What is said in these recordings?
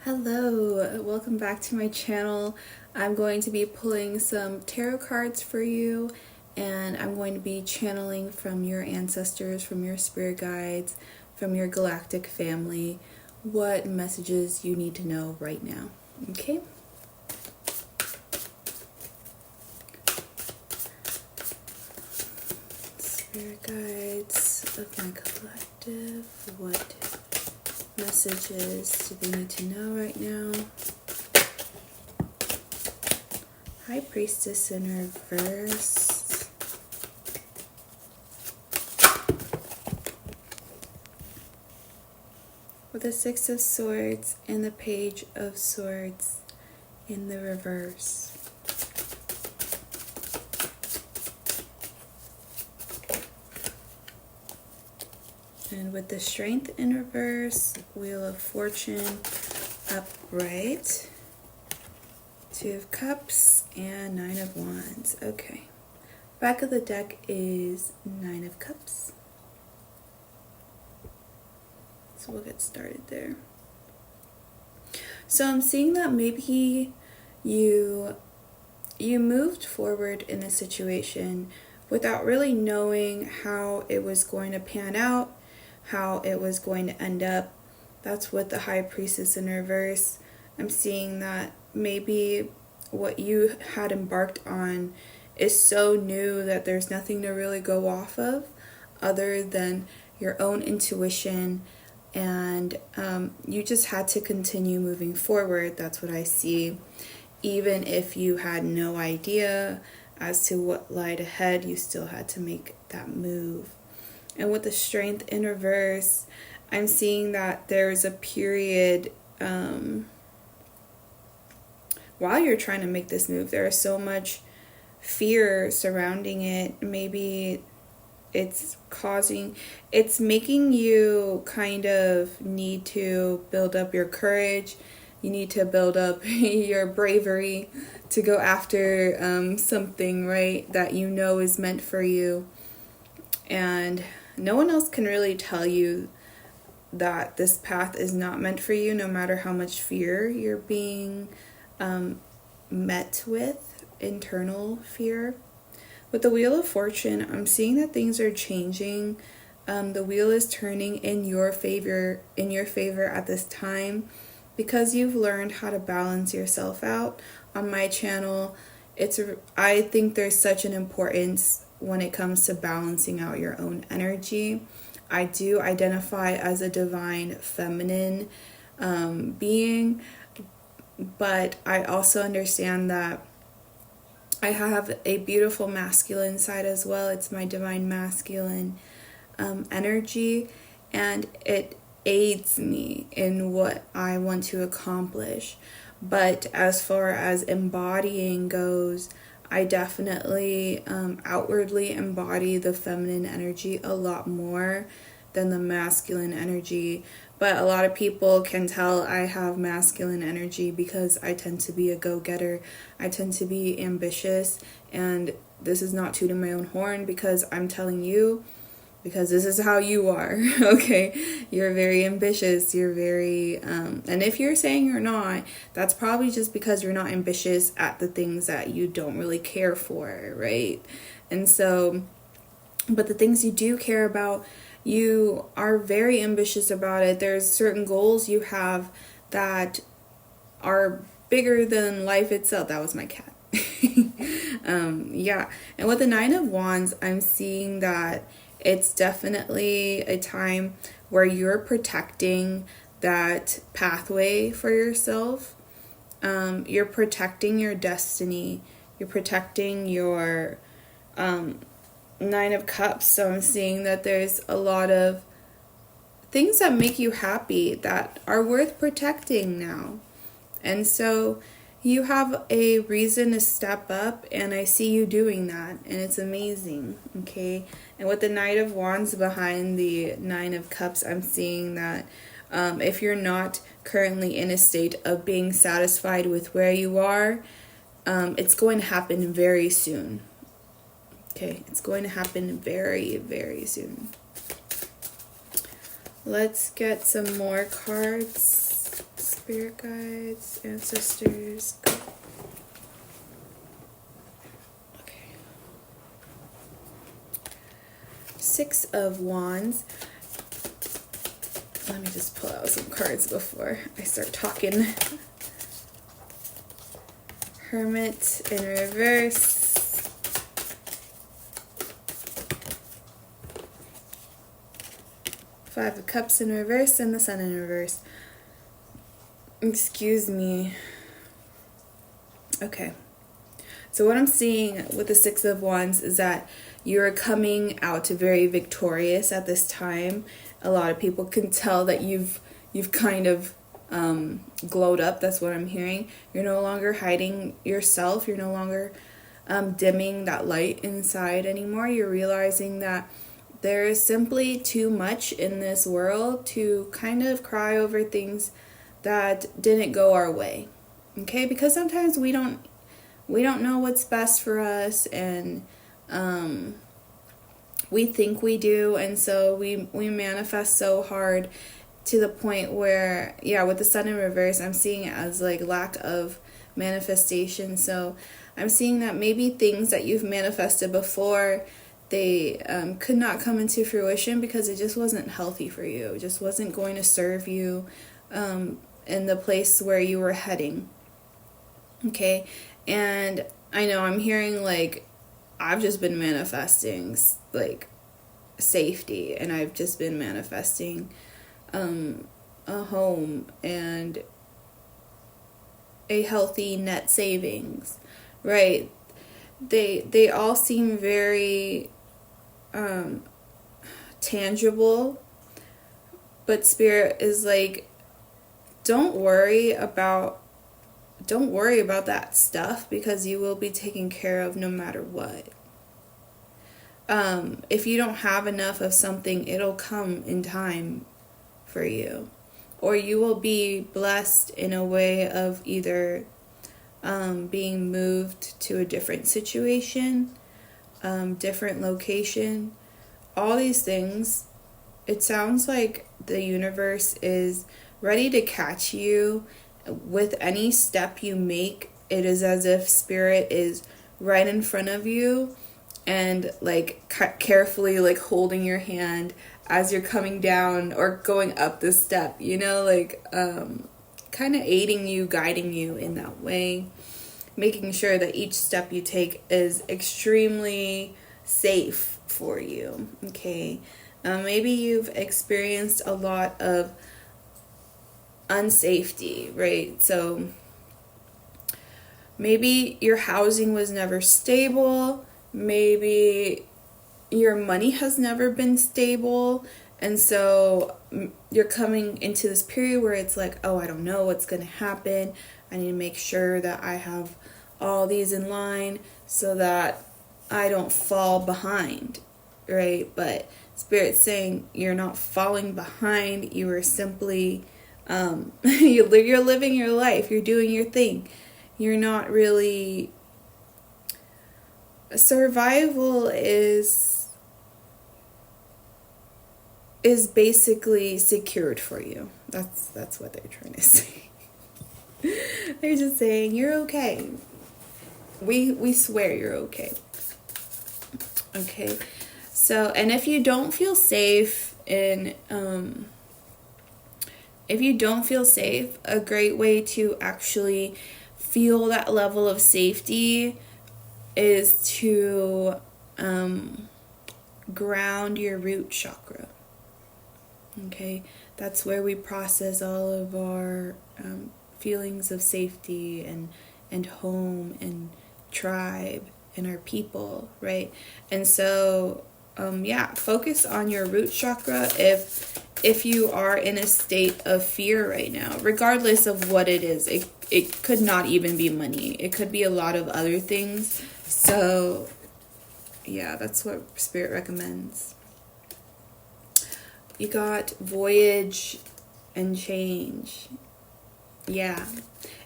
Hello, welcome back to my channel. I'm going to be pulling some tarot cards for you, and I'm going to be channeling from your ancestors, from your spirit guides, from your galactic family, what messages you need to know right now. Okay? Spirit guides of my collective, what messages do they need to know right now? High Priestess in reverse. With the Six of Swords and the Page of Swords in the reverse. And with the Strength in reverse, Wheel of Fortune upright, Two of Cups, and Nine of Wands. Okay. Back of the deck is Nine of Cups. So we'll get started there. So I'm seeing that maybe you moved forward in a situation without really knowing how it was going to pan out, how it was going to end up. That's what the High Priestess in reverse. I'm seeing that maybe what you had embarked on is so new that there's nothing to really go off of other than your own intuition, and you just had to continue moving forward. That's what I see. Even if you had no idea as to what lied ahead, you still had to make that move. And with the Strength in reverse, I'm seeing that there's a period while you're trying to make this move, there is so much fear surrounding it. Maybe it's making you kind of need to build up your courage. You need to build up your bravery to go after something, right, that you know is meant for you. And no one else can really tell you that this path is not meant for you, no matter how much fear you're being met with, internal fear. With the Wheel of Fortune, I'm seeing that things are changing. The wheel is turning in your favor at this time, because you've learned how to balance yourself out. On my channel, I think there's such an importance when it comes to balancing out your own energy. I do identify as a divine feminine being, but I also understand that I have a beautiful masculine side as well. It's my divine masculine energy, and it aids me in what I want to accomplish. But as far as embodying goes, I definitely outwardly embody the feminine energy a lot more than the masculine energy. But a lot of people can tell I have masculine energy because I tend to be a go-getter. I tend to be ambitious, and this is not tooting my own horn, because I'm telling you, because this is how you are, okay? You're very ambitious, you're very, and if you're saying you're not, that's probably just because you're not ambitious at the things that you don't really care for, right? And so, but the things you do care about, you are very ambitious about it. There's certain goals you have that are bigger than life itself. That was my cat. Yeah. And with the Nine of Wands, I'm seeing that it's definitely a time where you're protecting that pathway for yourself. You're protecting your destiny. You're protecting your Nine of Cups. So I'm seeing that there's a lot of things that make you happy that are worth protecting now. And so you have a reason to step up, and I see you doing that, and it's amazing, okay? And with the Knight of Wands behind the Nine of Cups, I'm seeing that if you're not currently in a state of being satisfied with where you are, it's going to happen very soon. Okay, it's going to happen very, very soon. Let's get some more cards. spirit guides, ancestors, go. Okay. Six of Wands. Let me just pull out some cards before I start talking. Hermit in reverse. Five of Cups in reverse and the Sun in reverse. Excuse me. Okay. So what I'm seeing with the Six of Wands is that you're coming out very victorious at this time. A lot of people can tell that you've kind of glowed up. That's what I'm hearing. You're no longer hiding yourself. You're no longer dimming that light inside anymore. You're realizing that there is simply too much in this world to kind of cry over things that didn't go our way. Okay? Because sometimes we don't know what's best for us, and we think we do, and so we manifest so hard to the point where, yeah, with the Sun in reverse, I'm seeing it as like lack of manifestation. So I'm seeing that maybe things that you've manifested before, they could not come into fruition because it just wasn't healthy for you. It just wasn't going to serve you in the place where you were heading. Okay? And I know I'm hearing like, I've just been manifesting like safety, and I've just been manifesting a home and a healthy net savings, right? They all seem very tangible, but Spirit is like, don't worry about that stuff, because you will be taken care of no matter what. If you don't have enough of something, it'll come in time for you, or you will be blessed in a way of either being moved to a different situation, different location, all these things. It sounds like the universe is ready to catch you with any step you make. It is as if Spirit is right in front of you and like carefully like holding your hand as you're coming down or going up the step, you know, like kind of aiding you, guiding you in that way, making sure that each step you take is extremely safe for you. Okay, maybe you've experienced a lot of unsafety, right? So maybe your housing was never stable, maybe your money has never been stable, and so you're coming into this period where it's like, oh, I don't know what's going to happen. I need to make sure that I have all these in line so that I don't fall behind, right? But Spirit's saying you're not falling behind. You are simply you're living your life. You're doing your thing. You're not really... Survival is basically secured for you. That's what they're trying to say. They're just saying you're okay. We swear you're okay. Okay. So, and if you don't feel safe a great way to actually feel that level of safety is to ground your root chakra. Okay, that's where we process all of our feelings of safety and home and tribe and our people, right? And so focus on your root chakra if you are in a state of fear right now, regardless of what it is. It could not even be money. It could be a lot of other things. So, yeah, that's what Spirit recommends. You got voyage and change. Yeah,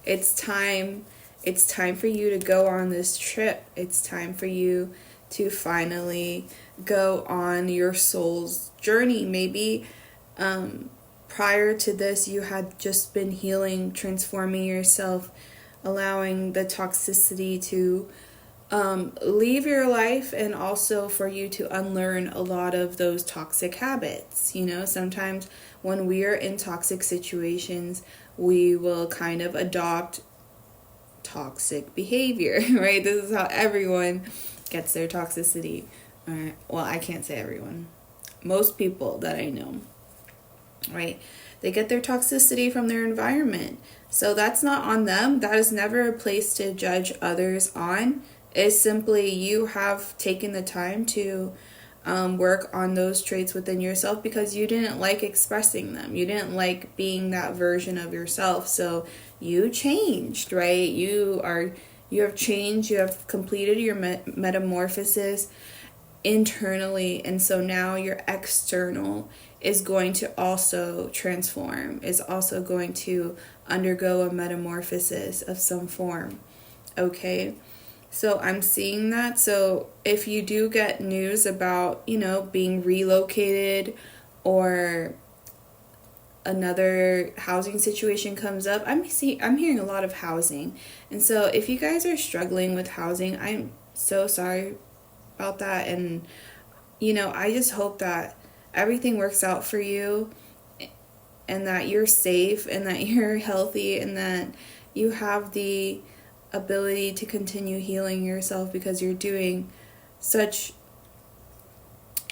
it's time. It's time for you to go on this trip. It's time for you to finally go on your soul's journey. Maybe prior to this, you had just been healing, transforming yourself, allowing the toxicity to leave your life, and also for you to unlearn a lot of those toxic habits. You know, sometimes when we are in toxic situations, we will kind of adopt toxic behavior, right? This is how everyone gets their toxicity. All right. Well, I can't say everyone. Most people that I know, right? They get their toxicity from their environment. So that's not on them. That is never a place to judge others on. It's simply you have taken the time to work on those traits within yourself because you didn't like expressing them. You didn't like being that version of yourself. So you changed, right? You have changed. You have completed your metamorphosis internally, and so now your external is going to also transform, is also going to undergo a metamorphosis of some form. Okay, so I'm seeing that. So if you do get news about, you know, being relocated, or another housing situation comes up, I'm hearing a lot of housing. And so if you guys are struggling with housing, I'm so sorry about that. And, you know, I just hope that everything works out for you, and that you're safe, and that you're healthy, and that you have the ability to continue healing yourself, because you're doing such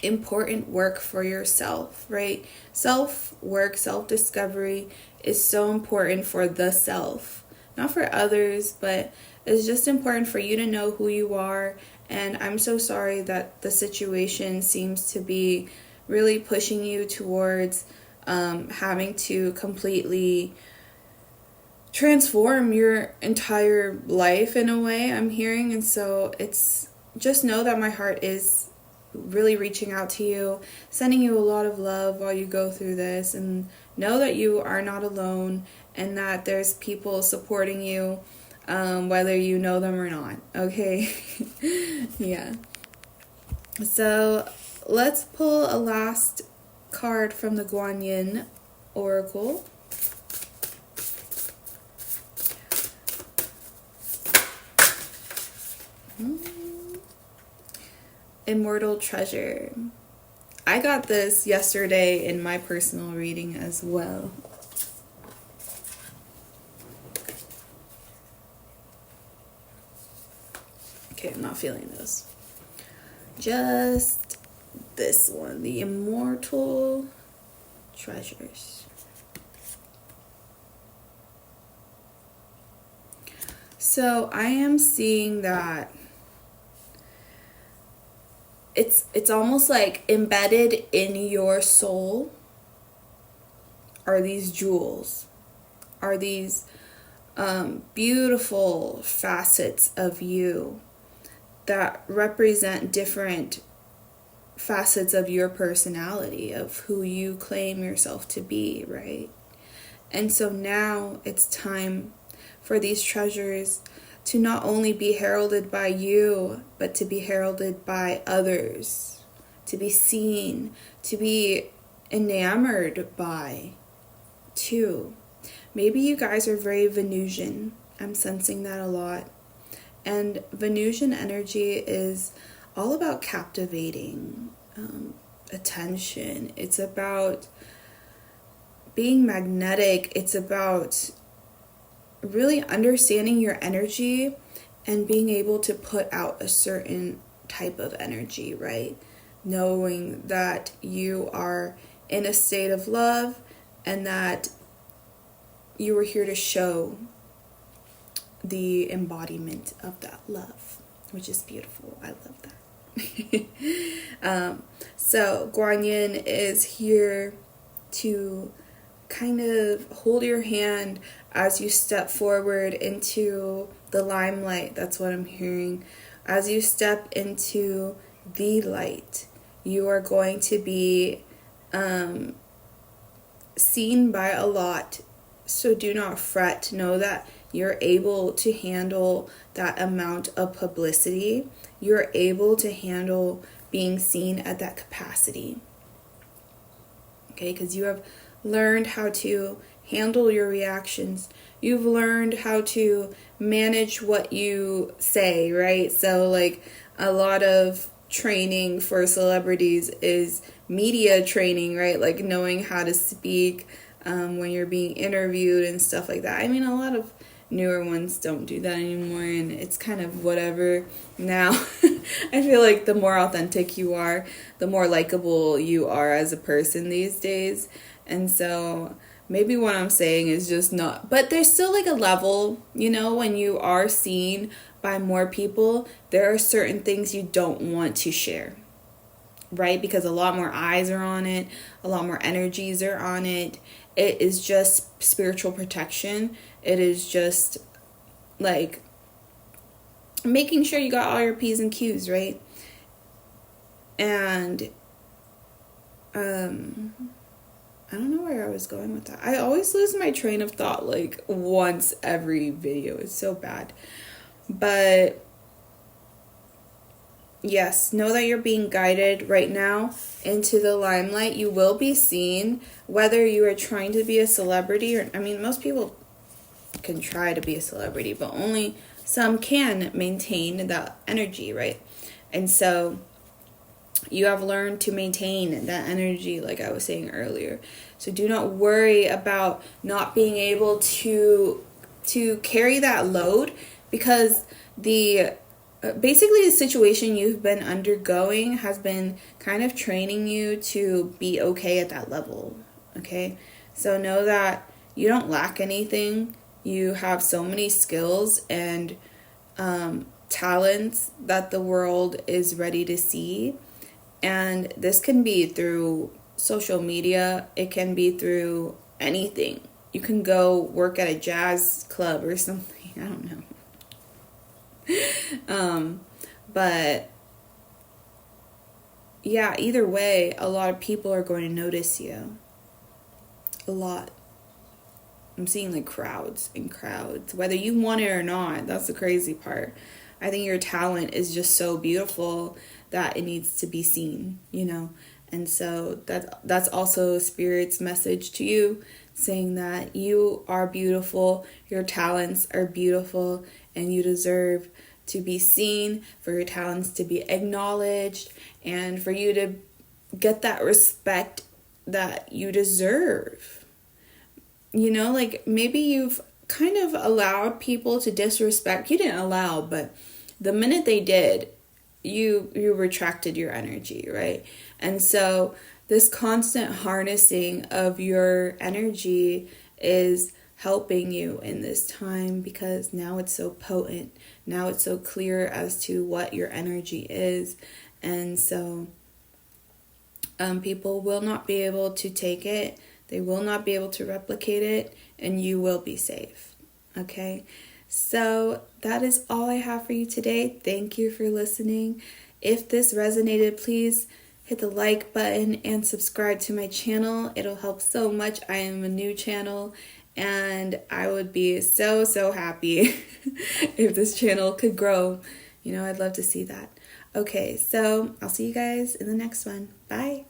important work for yourself, right? Self-work, self-discovery is so important for the self, not for others, but it's just important for you to know who you are. And I'm so sorry that the situation seems to be really pushing you towards having to completely transform your entire life in a way, I'm hearing. And so it's just know that my heart is really reaching out to you, sending you a lot of love while you go through this, and know that you are not alone, and that there's people supporting you, whether you know them or not. Okay. Yeah. So let's pull a last card from the Guanyin Oracle. Immortal Treasure. I got this yesterday in my personal reading as well. Okay, I'm not feeling those. Just this one, the Immortal Treasures. So I am seeing that it's almost like embedded in your soul are these jewels, are these beautiful facets of you that represent different facets of your personality, of who you claim yourself to be, right? And so now it's time for these treasures to not only be heralded by you, but to be heralded by others, to be seen, to be enamored by, too. Maybe you guys are very Venusian. I'm sensing that a lot. And Venusian energy is all about captivating, attention. It's about being magnetic. It's about really understanding your energy and being able to put out a certain type of energy, right? Knowing that you are in a state of love, and that you are here to show the embodiment of that love, which is beautiful. I love that. So Guanyin is here to kind of hold your hand as you step forward into the limelight. That's what I'm hearing. As you step into the light, you are going to be seen by a lot. So do not fret. Know that you're able to handle that amount of publicity. You're able to handle being seen at that capacity. Okay, because you have learned how to handle your reactions. You've learned how to manage what you say, right? So, like, a lot of training for celebrities is media training, right? Like, knowing how to speak when you're being interviewed and stuff like that. I mean, a lot of newer ones don't do that anymore, and it's kind of whatever now. I feel like the more authentic you are, the more likable you are as a person these days. And so maybe what I'm saying is just not, but there's still like a level, you know, when you are seen by more people, there are certain things you don't want to share, right? Because a lot more eyes are on it, a lot more energies are on it. It is just spiritual protection. It is just like making sure you got all your P's and Q's, right? And I don't know where I was going with that. I always lose my train of thought like once every video. It's so bad. But yes, know that you're being guided right now into the limelight. You will be seen, whether you are trying to be a celebrity or, I mean, most people can try to be a celebrity, but only some can maintain that energy, right? And so you have learned to maintain that energy, like I was saying earlier. So do not worry about not being able to carry that load, because basically the situation you've been undergoing has been kind of training you to be okay at that level. Okay, so know that you don't lack anything. You have so many skills and talents that the world is ready to see. And this can be through social media. It can be through anything. You can go work at a jazz club or something. I don't know. But yeah, either way, a lot of people are going to notice you. A lot. I'm seeing like crowds and crowds, whether you want it or not. That's the crazy part. I think your talent is just so beautiful that it needs to be seen, you know. And so that's also Spirit's message to you, saying that you are beautiful, your talents are beautiful, and you deserve to be seen, for your talents to be acknowledged, and for you to get that respect that you deserve. You know, like maybe you've kind of allowed people to disrespect. You didn't allow, but the minute they did, you retracted your energy, right? And so this constant harnessing of your energy is helping you in this time, because now it's so potent. Now it's so clear as to what your energy is. And so people will not be able to take it. They will not be able to replicate it, and you will be safe. Okay? So that is all I have for you today. Thank you for listening. If this resonated, please hit the like button and subscribe to my channel. It'll help so much. I am a new channel, and I would be so, so happy if this channel could grow. You know, I'd love to see that. Okay, so I'll see you guys in the next one. Bye.